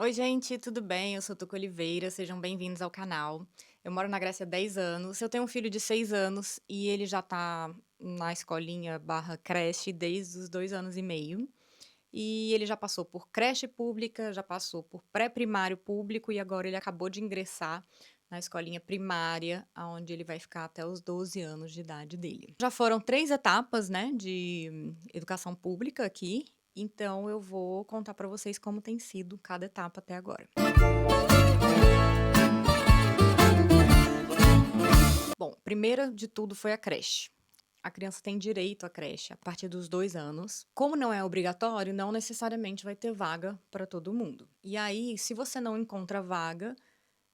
Oi, gente, tudo bem? Eu sou Tuca Oliveira, sejam bem-vindos ao canal. Eu moro na Grécia há 10 anos. Eu tenho um filho de 6 anos e ele já tá na escolinha barra creche desde os 2 anos e meio. E ele já passou por creche pública, já passou por pré-primário público e agora ele acabou de ingressar na escolinha primária, onde ele vai ficar até os 12 anos de idade dele. Já foram 3 etapas, né, de educação pública aqui, então eu vou contar para vocês como tem sido cada etapa até agora. Bom, primeira de tudo foi a creche. A criança tem direito à creche a partir dos 2 anos. Como não é obrigatório, não necessariamente vai ter vaga para todo mundo. E aí, se você não encontra vaga,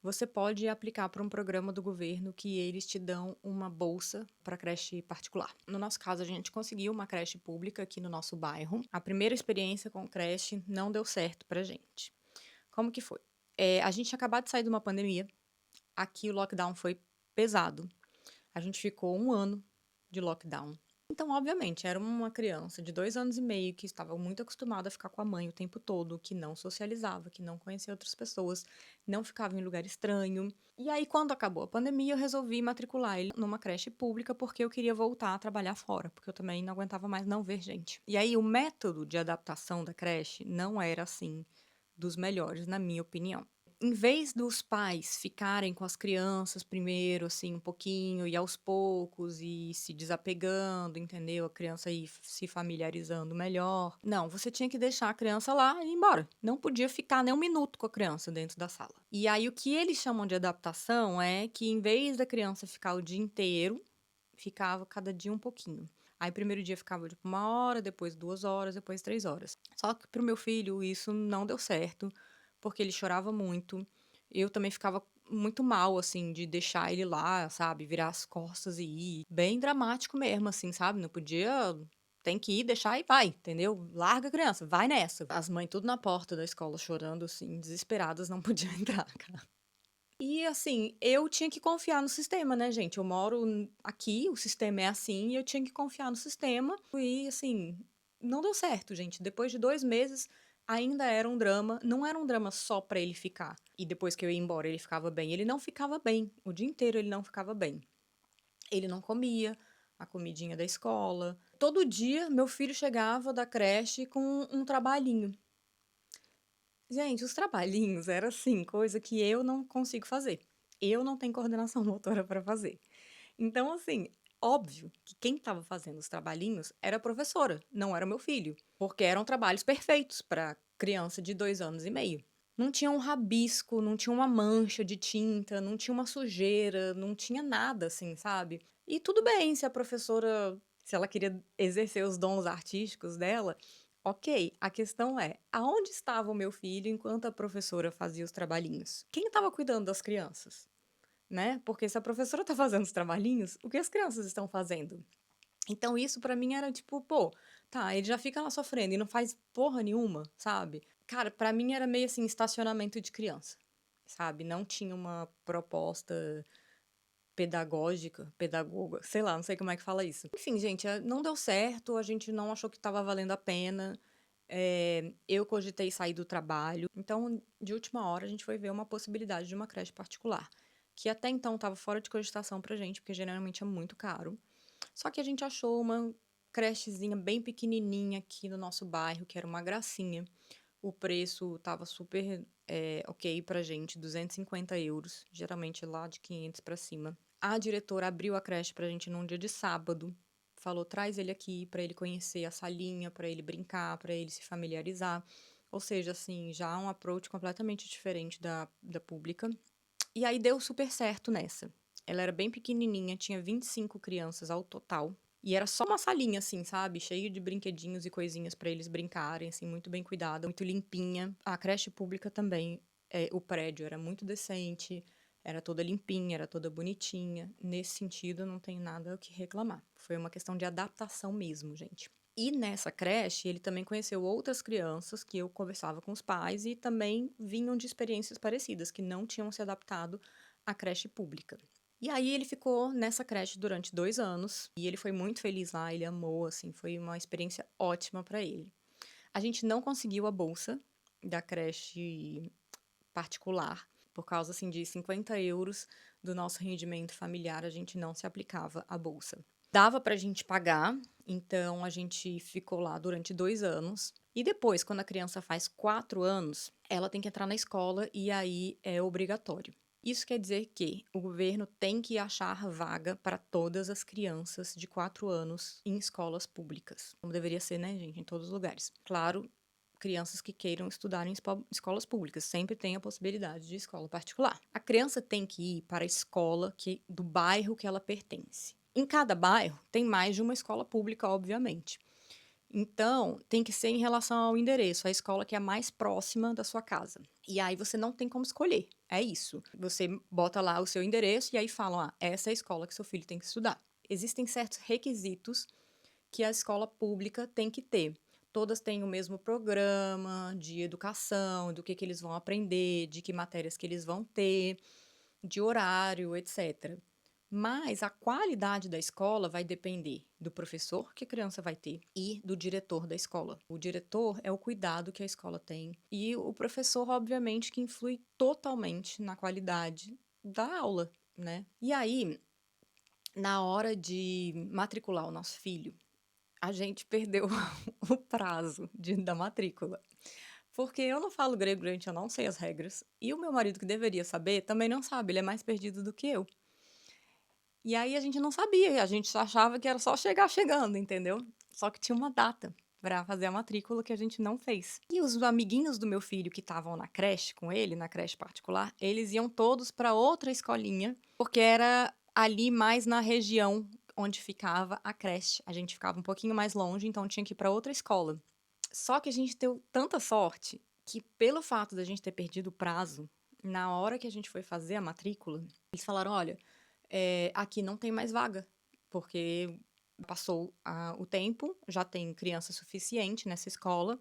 você pode aplicar para um programa do governo que eles te dão uma bolsa para creche particular. No nosso caso, a gente conseguiu uma creche pública aqui no nosso bairro. A primeira experiência com creche não deu certo pra gente. Como que foi? A gente tinha acabado de sair de uma pandemia. Aqui o lockdown foi pesado. A gente ficou 1 ano de lockdown. Então, obviamente, era uma criança de 2 anos e meio que estava muito acostumada a ficar com a mãe o tempo todo, que não socializava, que não conhecia outras pessoas, não ficava em lugar estranho. E aí, quando acabou a pandemia, eu resolvi matricular ele numa creche pública porque eu queria voltar a trabalhar fora, porque eu também não aguentava mais não ver gente. E aí, o método de adaptação da creche não era assim dos melhores, na minha opinião. Em vez dos pais ficarem com as crianças primeiro, assim, um pouquinho, e aos poucos, e se desapegando, entendeu? A criança ir se familiarizando melhor. Não, você tinha que deixar a criança lá e ir embora. Não podia ficar nem um minuto com a criança dentro da sala. E aí, o que eles chamam de adaptação é que, em vez da criança ficar o dia inteiro, ficava cada dia um pouquinho. Aí, primeiro dia ficava tipo 1 hora, depois 2 horas, depois 3 horas. Só que pro meu filho isso não deu certo, porque ele chorava muito. Eu também ficava muito mal, assim, de deixar ele lá, sabe? Virar as costas e ir. Bem dramático mesmo, assim, sabe? Não podia. Tem que ir, deixar e vai, entendeu? Larga a criança, vai nessa. As mães tudo na porta da escola chorando, assim, desesperadas, não podiam entrar, cara. E assim, eu tinha que confiar no sistema, né, gente? Eu moro aqui, o sistema é assim, e eu tinha que confiar no sistema. E assim, não deu certo, gente. Depois de 2 meses, ainda era um drama. Não era um drama só pra ele ficar. E depois que eu ia embora, ele ficava bem. Ele não ficava bem. O dia inteiro ele não ficava bem. Ele não comia a comidinha da escola. Todo dia, meu filho chegava da creche com um trabalhinho. Gente, os trabalhinhos era assim, coisa que eu não consigo fazer. Eu não tenho coordenação motora para fazer. Então, assim, óbvio que quem estava fazendo os trabalhinhos era a professora, não era meu filho, porque eram trabalhos perfeitos para criança de 2 anos e meio. Não tinha um rabisco, não tinha uma mancha de tinta, não tinha uma sujeira, não tinha nada assim, sabe? E tudo bem se a professora, se ela queria exercer os dons artísticos dela, ok. A questão é, aonde estava o meu filho enquanto a professora fazia os trabalhinhos? Quem estava cuidando das crianças? Né? Porque se a professora tá fazendo os trabalhinhos, o que as crianças estão fazendo? Então isso pra mim era tipo, pô, tá, ele já fica lá sofrendo e não faz porra nenhuma, sabe? Cara, pra mim era meio assim, estacionamento de criança, sabe? Não tinha uma proposta pedagógica, pedagoga, sei lá, não sei como é que fala isso. Enfim, gente, não deu certo, a gente não achou que tava valendo a pena. Eu cogitei sair do trabalho, então de última hora a gente foi ver uma possibilidade de uma creche particular, que até então estava fora de cogitação pra gente, porque geralmente é muito caro. Só que a gente achou uma crechezinha bem pequenininha aqui no nosso bairro, que era uma gracinha. O preço tava super ok pra gente, 250 euros, geralmente lá de 500 pra cima. A diretora abriu a creche pra gente num dia de sábado. Falou, traz ele aqui pra ele conhecer a salinha, pra ele brincar, pra ele se familiarizar. Ou seja, assim, já um approach completamente diferente da pública. E aí deu super certo nessa. Ela era bem pequenininha, tinha 25 crianças ao total. E era só uma salinha, assim, sabe? Cheio de brinquedinhos e coisinhas pra eles brincarem, assim, muito bem cuidada, muito limpinha. A creche pública também, o prédio era muito decente, era toda limpinha, era toda bonitinha. Nesse sentido, eu não tenho nada o que reclamar. Foi uma questão de adaptação mesmo, gente. E nessa creche, ele também conheceu outras crianças que eu conversava com os pais e também vinham de experiências parecidas, que não tinham se adaptado à creche pública. E aí ele ficou nessa creche durante 2 anos e ele foi muito feliz lá, ele amou, assim, foi uma experiência ótima para ele. A gente não conseguiu a bolsa, da creche particular, por causa, assim, de 50 € do nosso rendimento familiar, a gente não se aplicava a bolsa. Dava pra gente pagar, então a gente ficou lá durante 2 anos, e depois, quando a criança faz 4 anos, ela tem que entrar na escola e aí é obrigatório. Isso quer dizer que o governo tem que achar vaga para todas as crianças de 4 anos em escolas públicas, como deveria ser, né, gente, em todos os lugares. Claro, crianças que queiram estudar em escolas públicas, sempre tem a possibilidade de escola particular. A criança tem que ir para a escola do bairro que ela pertence. Em cada bairro tem mais de uma escola pública, obviamente. Então, tem que ser em relação ao endereço, a escola que é mais próxima da sua casa. E aí você não tem como escolher, é isso. Você bota lá o seu endereço e aí falam, essa é a escola que seu filho tem que estudar. Existem certos requisitos que a escola pública tem que ter. Todas têm o mesmo programa de educação, do que eles vão aprender, de que matérias que eles vão ter, de horário, etc. Mas a qualidade da escola vai depender do professor que a criança vai ter e do diretor da escola. O diretor é o cuidado que a escola tem e o professor, obviamente, que influi totalmente na qualidade da aula, né? E aí, na hora de matricular o nosso filho, a gente perdeu o prazo da matrícula. Porque eu não falo grego, gente, eu não sei as regras. E o meu marido, que deveria saber, também não sabe, ele é mais perdido do que eu. E aí a gente não sabia, a gente achava que era só chegar chegando, entendeu? Só que tinha uma data para fazer a matrícula que a gente não fez. E os amiguinhos do meu filho que estavam na creche com ele, na creche particular, eles iam todos para outra escolinha, porque era ali mais na região onde ficava a creche. A gente ficava um pouquinho mais longe, então tinha que ir para outra escola. Só que a gente deu tanta sorte que, pelo fato da gente ter perdido o prazo, na hora que a gente foi fazer a matrícula, eles falaram: olha, aqui não tem mais vaga, porque passou o tempo, já tem criança suficiente nessa escola.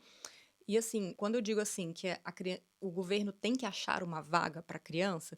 E assim, quando eu digo assim que o governo tem que achar uma vaga para criança,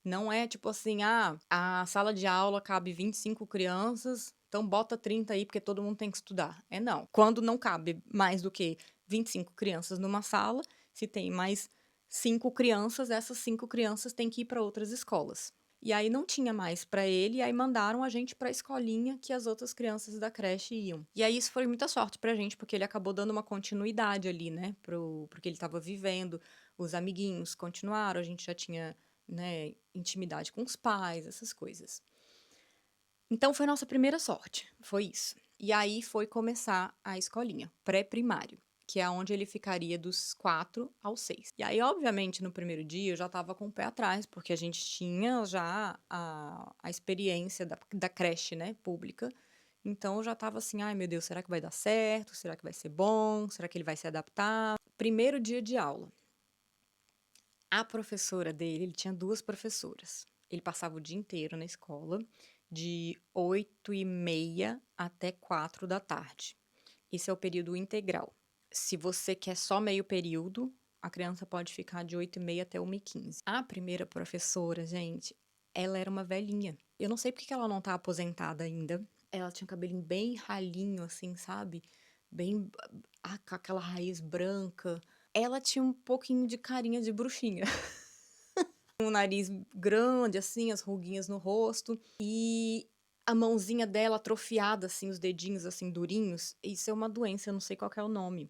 não é tipo assim, a sala de aula cabe 25 crianças, então bota 30 aí porque todo mundo tem que estudar. Não. Quando não cabe mais do que 25 crianças numa sala, se tem mais 5 crianças, essas 5 crianças têm que ir para outras escolas. E aí não tinha mais para ele, e aí mandaram a gente para a escolinha que as outras crianças da creche iam. E aí isso foi muita sorte pra gente, porque ele acabou dando uma continuidade ali, né, porque ele estava vivendo, os amiguinhos continuaram, a gente já tinha, né, intimidade com os pais, essas coisas. Então foi nossa primeira sorte, foi isso. E aí foi começar a escolinha, pré-primário, que é onde ele ficaria dos 4 aos 6. E aí, obviamente, no primeiro dia eu já estava com o pé atrás, porque a gente tinha já a experiência da creche, né, pública. Então eu já estava assim, ai meu Deus, será que vai dar certo? Será que vai ser bom? Será que ele vai se adaptar? Primeiro dia de aula. A professora dele, ele tinha 2 professoras. Ele passava o dia inteiro na escola, de 8h30 até 4 da tarde. Esse é o período integral. Se você quer só meio período, a criança pode ficar de 8h30 até 1h15. A primeira professora, gente, ela era uma velhinha. Eu não sei porque que ela não tá aposentada ainda. Ela tinha um cabelinho bem ralinho, assim, sabe? Bem, com aquela raiz branca. Ela tinha um pouquinho de carinha de bruxinha. Um nariz grande, assim, as ruguinhas no rosto. E a mãozinha dela atrofiada, assim, os dedinhos, assim, durinhos. Isso é uma doença, eu não sei qual que é o nome.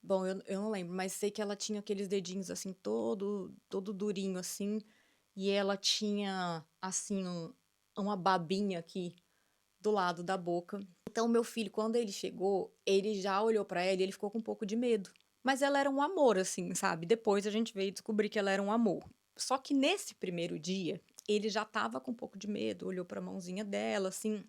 Bom, eu não lembro, mas sei que ela tinha aqueles dedinhos, assim, todo durinho, assim. E ela tinha, assim, uma babinha aqui do lado da boca. Então, meu filho, quando ele chegou, ele já olhou pra ela e ele ficou com um pouco de medo. Mas ela era um amor, assim, sabe? Depois a gente veio descobrir que ela era um amor. Só que nesse primeiro dia, ele já tava com um pouco de medo, olhou pra mãozinha dela, assim.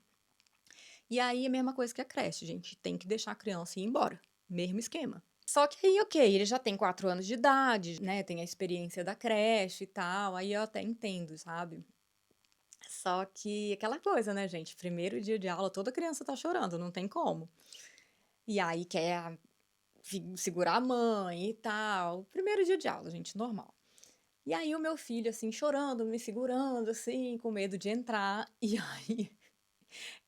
E aí, a mesma coisa que a creche, gente. Tem que deixar a criança ir embora. Mesmo esquema. Só que aí, ok, ele já tem 4 anos de idade, né? Tem a experiência da creche e tal. Aí eu até entendo, sabe? Só que aquela coisa, né, gente? Primeiro dia de aula, toda criança tá chorando, não tem como. E aí quer segurar a mãe e tal. Primeiro dia de aula, gente, normal. E aí o meu filho, assim, chorando, me segurando, assim, com medo de entrar. E aí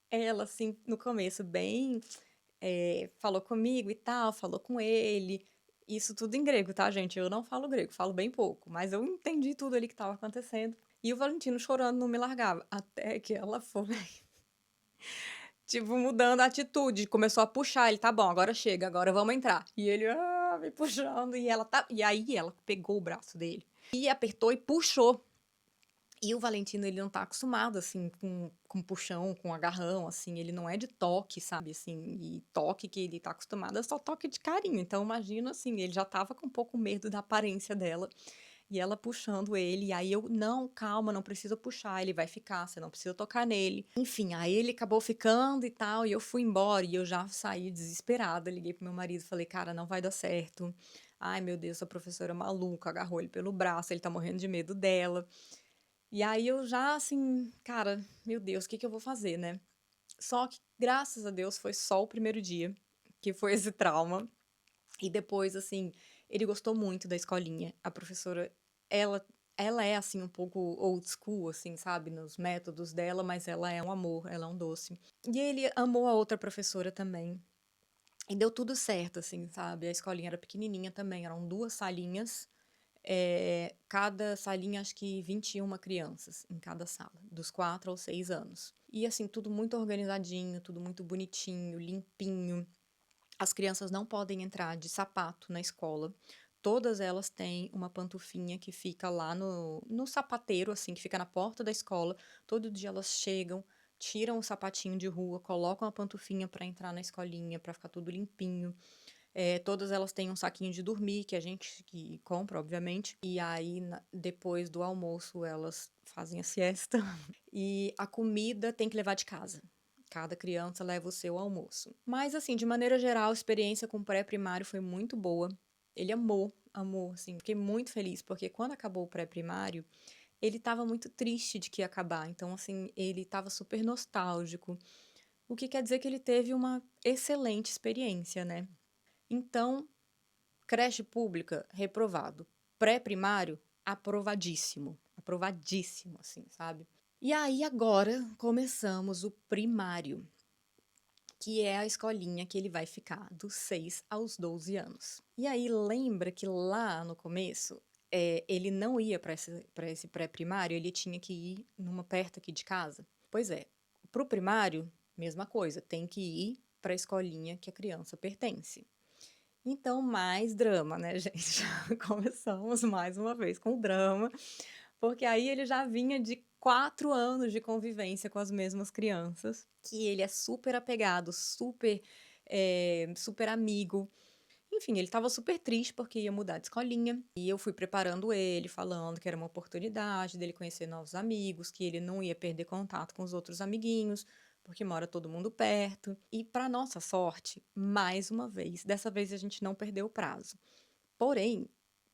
ela, assim, no começo, bem, falou comigo e tal, falou com ele. Isso tudo em grego, tá, gente? Eu não falo grego, falo bem pouco, mas eu entendi tudo ali que estava acontecendo. E o Valentino chorando não me largava, até que ela foi, tipo, mudando a atitude, começou a puxar, ele: "Tá bom, agora chega, agora vamos entrar". E ele, me puxando, e aí ela pegou o braço dele e apertou e puxou. E o Valentino, ele não tá acostumado, assim, com puxão, com agarrão, assim, ele não é de toque, sabe, assim, e toque que ele tá acostumado é só toque de carinho. Então, imagino, assim, ele já estava com um pouco medo da aparência dela, e ela puxando ele, e aí eu: "Não, calma, não precisa puxar, ele vai ficar, você não precisa tocar nele". Enfim, aí ele acabou ficando e tal, e eu fui embora, e eu já saí desesperada, liguei pro meu marido, falei: "Cara, não vai dar certo. Ai, meu Deus, essa professora maluca agarrou ele pelo braço, ele tá morrendo de medo dela". E aí eu já assim, cara, meu Deus, o que que eu vou fazer, né? Só que, graças a Deus, foi só o primeiro dia que foi esse trauma. E depois, assim, ele gostou muito da escolinha. A professora, ela, ela é, assim, um pouco old school, assim, sabe, nos métodos dela, mas ela é um amor, ela é um doce. E ele amou a outra professora também. E deu tudo certo, assim, sabe? A escolinha era pequenininha também, eram duas salinhas. Cada salinha, acho que 21 crianças em cada sala, dos 4 aos 6 anos. E assim, tudo muito organizadinho, tudo muito bonitinho, limpinho. As crianças não podem entrar de sapato na escola. Todas elas têm uma pantufinha que fica lá no sapateiro, assim, que fica na porta da escola. Todo dia elas chegam, tiram o sapatinho de rua, colocam a pantufinha para entrar na escolinha, para ficar tudo limpinho. Todas elas têm um saquinho de dormir, que a gente que compra, obviamente. E aí, depois do almoço, elas fazem a siesta. E a comida tem que levar de casa. Cada criança leva o seu almoço. Mas, assim, de maneira geral, a experiência com o pré-primário foi muito boa. Ele amou, amou, assim. Fiquei muito feliz, porque quando acabou o pré-primário, ele estava muito triste de que ia acabar. Então, assim, ele estava super nostálgico. O que quer dizer que ele teve uma excelente experiência, né? Então, creche pública, reprovado. Pré-primário, aprovadíssimo. Aprovadíssimo, assim, sabe? E aí, agora, começamos o primário, que é a escolinha que ele vai ficar dos 6 aos 12 anos. E aí, lembra que lá no começo, ele não ia para esse pré-primário, ele tinha que ir numa perto aqui de casa? Pois é, pro primário, mesma coisa, tem que ir para a escolinha que a criança pertence. Então, mais drama, né, gente? Começamos mais uma vez com o drama, porque aí ele já vinha de 4 anos de convivência com as mesmas crianças, que ele é super apegado, super, super amigo. Enfim, ele estava super triste porque ia mudar de escolinha, e eu fui preparando ele, falando que era uma oportunidade dele conhecer novos amigos, que ele não ia perder contato com os outros amiguinhos, porque mora todo mundo perto. E para nossa sorte, mais uma vez, dessa vez a gente não perdeu o prazo. Porém,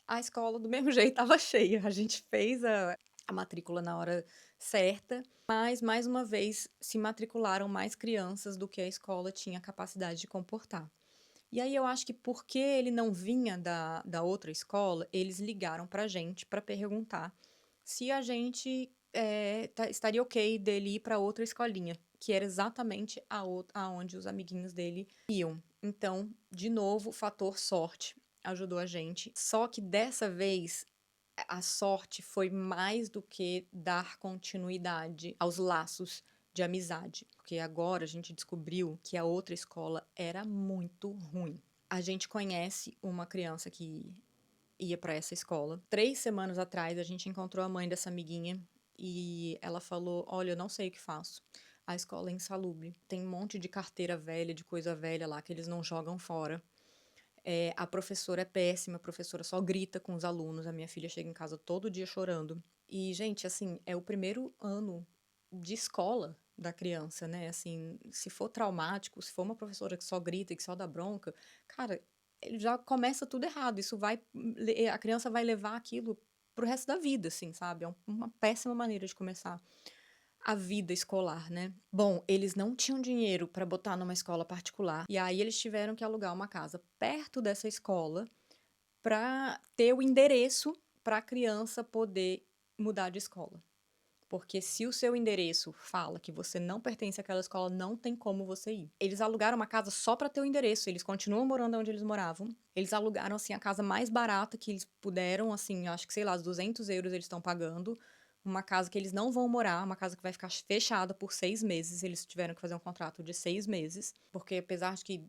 a escola do mesmo jeito estava cheia. A gente fez a matrícula na hora certa, mas mais uma vez se matricularam mais crianças do que a escola tinha capacidade de comportar. E aí eu acho que porque ele não vinha da outra escola, eles ligaram pra gente para perguntar se a gente estaria ok dele ir para outra escolinha, que era exatamente aonde os amiguinhos dele iam. Então, de novo, o fator sorte ajudou a gente. Só que dessa vez a sorte foi mais do que dar continuidade aos laços de amizade, porque agora a gente descobriu que a outra escola era muito ruim. A gente conhece uma criança que ia para essa escola. 3 semanas atrás a gente encontrou a mãe dessa amiguinha e ela falou: "Olha, eu não sei o que faço. A escola é insalubre. Tem um monte de carteira velha, de coisa velha lá que eles não jogam fora. A professora é péssima, a professora só grita com os alunos. A minha filha chega em casa todo dia chorando. E, gente, assim, é o primeiro ano de escola da criança, né? Assim, se for traumático, se for uma professora que só grita e que só dá bronca, cara, ele já começa tudo errado. Isso vai, a criança vai levar aquilo pro resto da vida, assim, sabe? É uma péssima maneira de começar a vida escolar, né? Bom, eles não tinham dinheiro para botar numa escola particular, e aí eles tiveram que alugar uma casa perto dessa escola para ter o endereço para a criança poder mudar de escola. Porque se o seu endereço fala que você não pertence àquela escola, não tem como você ir. Eles alugaram uma casa só para ter o endereço, eles continuam morando onde eles moravam. Eles alugaram, assim, a casa mais barata que eles puderam, assim, acho que, sei lá, os 200 euros eles estão pagando. Uma casa que eles não vão morar, uma casa que vai ficar fechada por 6 meses. Eles tiveram que fazer um contrato de 6 meses, porque apesar de que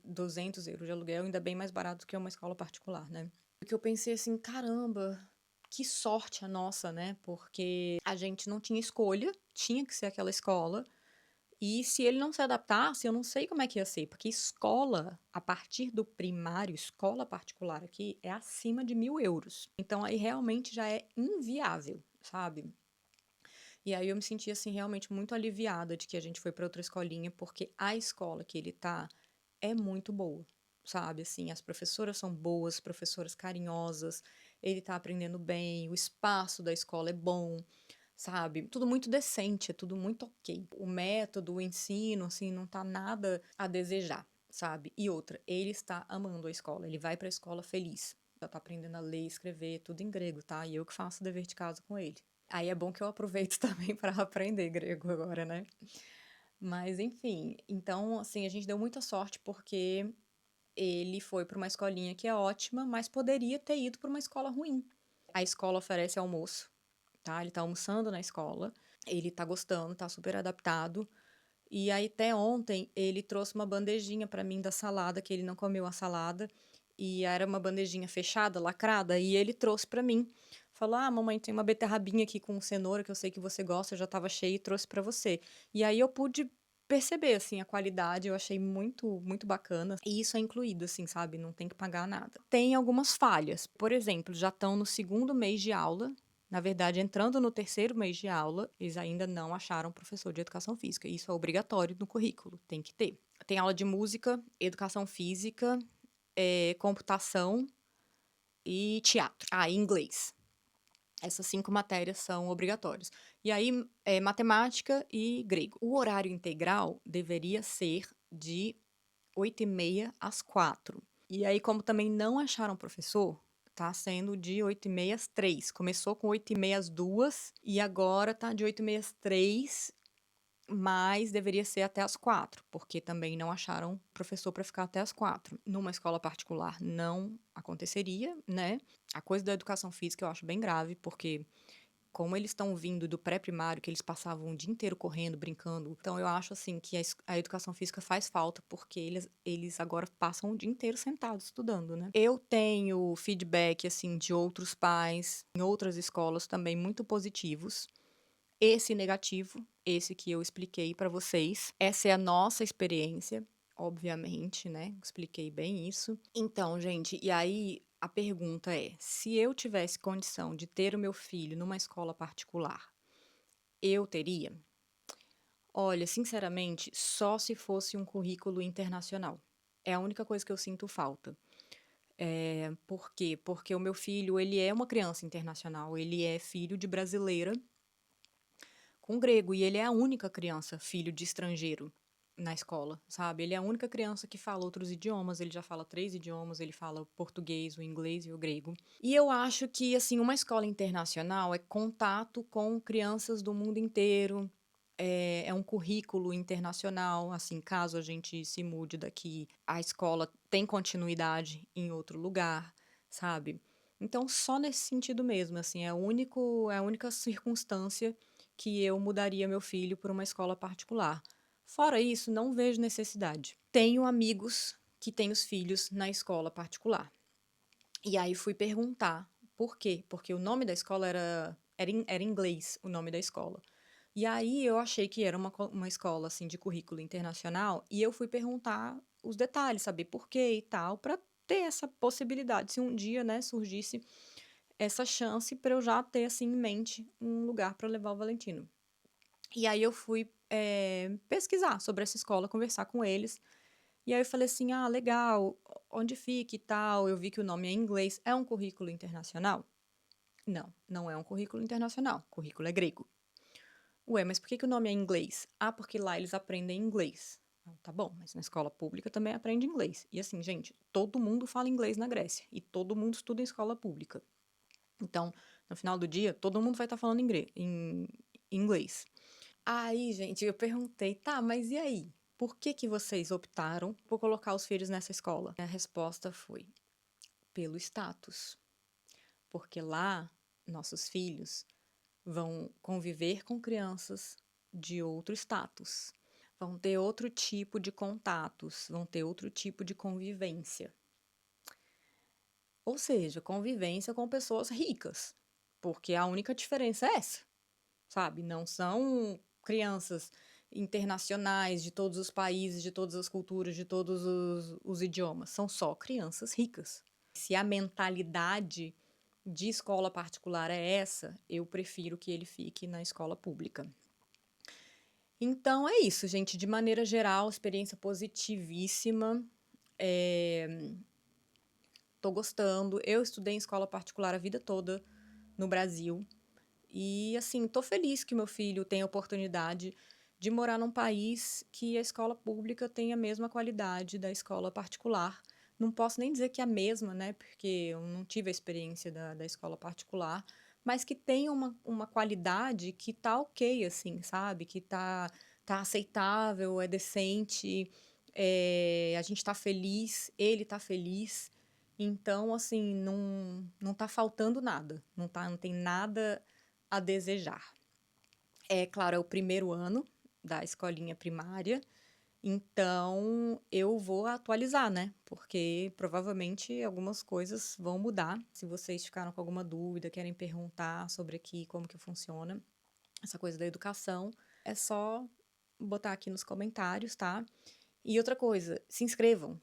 200 euros de aluguel, ainda é bem mais barato do que uma escola particular, né? Porque eu pensei assim, caramba, que sorte a nossa, né? Porque a gente não tinha escolha, tinha que ser aquela escola. E se ele não se adaptasse, eu não sei como é que ia ser, porque escola, a partir do primário, escola particular aqui, é acima de 1.000 euros. Então aí realmente já é inviável, sabe? E aí eu me senti assim realmente muito aliviada de que a gente foi para outra escolinha, porque a escola que ele tá é muito boa, sabe? Assim, as professoras são boas, professoras carinhosas, ele tá aprendendo bem, o espaço da escola é bom, sabe? Tudo muito decente, é tudo muito ok. O método, o ensino, assim, não tá nada a desejar, sabe? E outra, ele está amando a escola, ele vai pra escola feliz. Já tá aprendendo a ler e escrever, tudo em grego, tá? E eu que faço o dever de casa com ele. Aí é bom que eu aproveito também para aprender grego agora, né? Mas enfim, então assim, a gente deu muita sorte porque ele foi para uma escolinha que é ótima, mas poderia ter ido para uma escola ruim. A escola oferece almoço, tá? Ele tá almoçando na escola, ele tá gostando, tá super adaptado. E aí até ontem ele trouxe uma bandejinha para mim da salada, que ele não comeu a salada, e era uma bandejinha fechada, lacrada, e ele trouxe para mim. Falou: "Ah, mamãe, tem uma beterrabinha aqui com cenoura que eu sei que você gosta, já estava cheia e trouxe para você". E aí eu pude perceber assim a qualidade, eu achei muito muito bacana. E isso é incluído assim, sabe? Não tem que pagar nada. Tem algumas falhas. Por exemplo, já estão no segundo mês de aula. Na verdade, entrando no terceiro mês de aula, eles ainda não acharam professor de educação física. Isso é obrigatório no currículo, tem que ter. Tem aula de música, educação física, computação e teatro. Ah, e inglês. Essas 5 matérias são obrigatórias. E aí, matemática e grego. O horário integral deveria ser de 8h30 às 4h. E aí, como também não acharam professor, tá sendo de 8h30 às 3h. Começou com 8h30 às 2h e agora tá de 8h30 às 3h, mas deveria ser até às 4h, porque também não acharam professor para ficar até às 4h. Numa escola particular não aconteceria, né? A coisa da educação física eu acho bem grave, porque como eles estão vindo do pré-primário, que eles passavam o dia inteiro correndo, brincando. Então, eu acho, assim, que a educação física faz falta, porque eles agora passam o dia inteiro sentados estudando, né? Eu tenho feedback, assim, de outros pais, em outras escolas também, muito positivos. Esse negativo, esse que eu expliquei para vocês. Essa é a nossa experiência, obviamente, né? Expliquei bem isso. Então, gente, e aí a pergunta é: se eu tivesse condição de ter o meu filho numa escola particular, eu teria? Olha, sinceramente, só se fosse um currículo internacional. É a única coisa que eu sinto falta. Por quê? Porque o meu filho, ele é uma criança internacional, ele é filho de brasileira com grego, e ele é a única criança filho de estrangeiro na escola, sabe? Ele é a única criança que fala outros idiomas, ele já fala 3 idiomas, ele fala o português, o inglês e o grego. E eu acho que, assim, uma escola internacional é contato com crianças do mundo inteiro, é um currículo internacional, assim, caso a gente se mude daqui, a escola tem continuidade em outro lugar, sabe? Então, só nesse sentido mesmo, assim, é a única circunstância que eu mudaria meu filho para uma escola particular. Fora isso, não vejo necessidade. Tenho amigos que têm os filhos na escola particular. E aí fui perguntar por quê? Porque o nome da escola era em inglês, o nome da escola. E aí eu achei que era uma escola assim de currículo internacional e eu fui perguntar os detalhes, saber por quê e tal, para ter essa possibilidade, se um dia, né, surgisse essa chance para eu já ter assim em mente um lugar para levar o Valentino. E aí eu fui pesquisar sobre essa escola, conversar com eles. E aí eu falei assim, ah, legal, onde fica e tal? Eu vi que o nome é em inglês. É um currículo internacional? Não, não é um currículo internacional. O currículo é grego. Ué, mas por que o nome é em inglês? Ah, porque lá eles aprendem inglês. Ah, tá bom, mas na escola pública também aprende inglês. E assim, gente, todo mundo fala inglês na Grécia. E todo mundo estuda em escola pública. Então, no final do dia, todo mundo vai estar falando inglês. Aí, gente, eu perguntei, tá, mas e aí? Por que que vocês optaram por colocar os filhos nessa escola? A resposta foi: pelo status. Porque lá, nossos filhos vão conviver com crianças de outro status, vão ter outro tipo de contatos, vão ter outro tipo de convivência. Ou seja, convivência com pessoas ricas, porque a única diferença é essa, sabe? Não são crianças internacionais de todos os países, de todas as culturas, de todos os idiomas, são só crianças ricas. Se a mentalidade de escola particular é essa, eu prefiro que ele fique na escola pública. Então é isso, gente. De maneira geral, experiência positivíssima. Tô gostando. Eu estudei em escola particular a vida toda no Brasil. E, assim, tô feliz que meu filho tenha a oportunidade de morar num país que a escola pública tem a mesma qualidade da escola particular. Não posso nem dizer que é a mesma, né? Porque eu não tive a experiência da escola particular, mas que tem uma qualidade que tá ok, assim, sabe? Que tá aceitável, é decente, a gente tá feliz, ele tá feliz. Então, assim, não tá faltando nada. Não tem nada a desejar. É claro, é o primeiro ano da escolinha primária, então eu vou atualizar, né? Porque provavelmente algumas coisas vão mudar. Se vocês ficaram com alguma dúvida, querem perguntar sobre aqui como que funciona essa coisa da educação, é só botar aqui nos comentários, tá? E outra coisa, se inscrevam.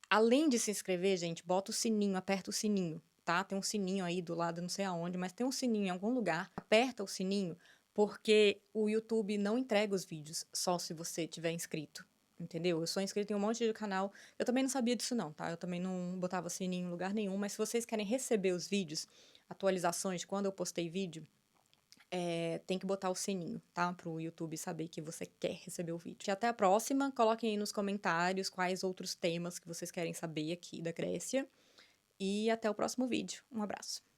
Além de se inscrever, gente, bota o sininho, aperta o sininho, tá? Tem um sininho aí do lado, não sei aonde, mas tem um sininho em algum lugar. Aperta o sininho, porque o YouTube não entrega os vídeos só se você tiver inscrito, entendeu? Eu sou inscrito em um monte de canal. Eu também não sabia disso não, tá? Eu também não botava sininho em lugar nenhum, mas se vocês querem receber os vídeos, atualizações de quando eu postei vídeo, tem que botar o sininho, tá? Pro YouTube saber que você quer receber o vídeo. E até a próxima. Coloquem aí nos comentários quais outros temas que vocês querem saber aqui da Grécia. E até o próximo vídeo. Um abraço.